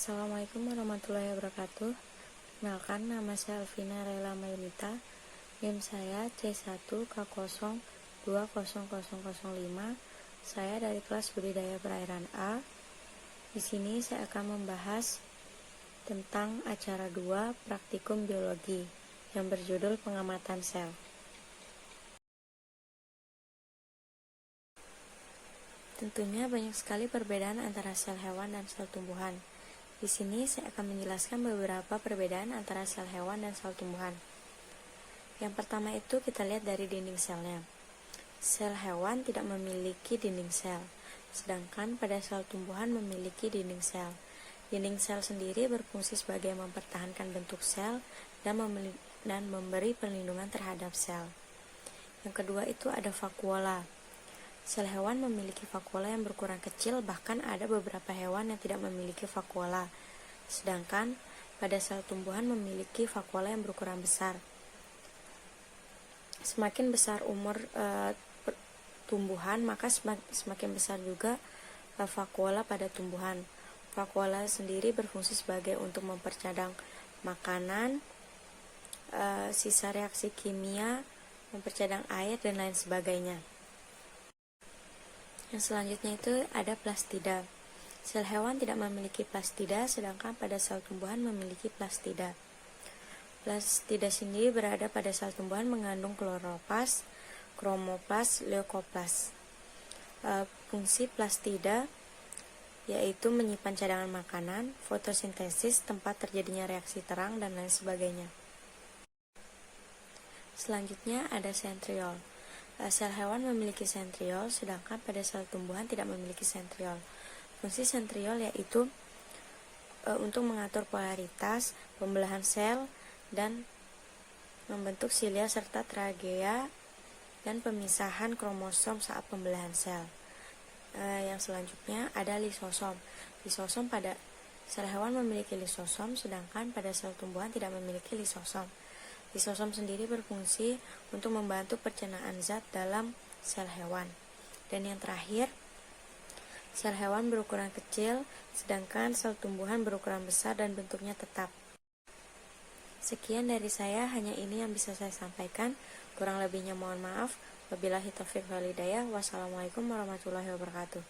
Assalamualaikum warahmatullahi wabarakatuh. Kenalkan, nama saya Alvina Rela Mailita. NIM saya C1K020005. Saya dari kelas budidaya perairan A. Di sini saya akan membahas tentang acara 2 praktikum biologi yang berjudul pengamatan sel. Tentunya banyak sekali perbedaan antara sel hewan dan sel tumbuhan. Di sini saya akan menjelaskan beberapa perbedaan antara sel hewan dan sel tumbuhan. Yang pertama itu kita lihat dari dinding selnya. Sel hewan tidak memiliki dinding sel, sedangkan pada sel tumbuhan memiliki dinding sel. Dinding sel sendiri berfungsi sebagai mempertahankan bentuk sel dan memberi perlindungan terhadap sel. Yang kedua itu ada vakuola. Sel hewan memiliki vakuola yang berkurang kecil, bahkan ada beberapa hewan yang tidak memiliki vakuola. Sedangkan pada sel tumbuhan memiliki vakuola yang berkurang besar. Semakin besar umur tumbuhan, maka semakin besar juga vakuola pada tumbuhan. Vakuola sendiri berfungsi sebagai untuk mempercadang makanan, sisa reaksi kimia, mempercadang air, dan lain sebagainya. Yang selanjutnya itu ada plastida. Sel hewan tidak memiliki plastida, sedangkan pada sel tumbuhan memiliki plastida. Plastida sendiri berada pada sel tumbuhan mengandung kloroplas, kromoplas, leukoplas. Fungsi plastida yaitu menyimpan cadangan makanan, fotosintesis, tempat terjadinya reaksi terang, dan lain sebagainya. Selanjutnya ada sentriol. Sel hewan memiliki sentriol, sedangkan pada sel tumbuhan tidak memiliki sentriol. Fungsi sentriol yaitu untuk mengatur polaritas, pembelahan sel, dan membentuk silia serta tragea dan pemisahan kromosom saat pembelahan sel. Yang selanjutnya ada lisosom. Lisosom pada sel hewan memiliki lisosom, sedangkan pada sel tumbuhan tidak memiliki lisosom. Lisosom sendiri berfungsi untuk membantu pencernaan zat dalam sel hewan. Dan yang terakhir, sel hewan berukuran kecil, sedangkan sel tumbuhan berukuran besar dan bentuknya tetap. Sekian dari saya, hanya ini yang bisa saya sampaikan. Kurang lebihnya mohon maaf. Wabillahi taufiq wal hidayah. Wassalamualaikum warahmatullahi wabarakatuh.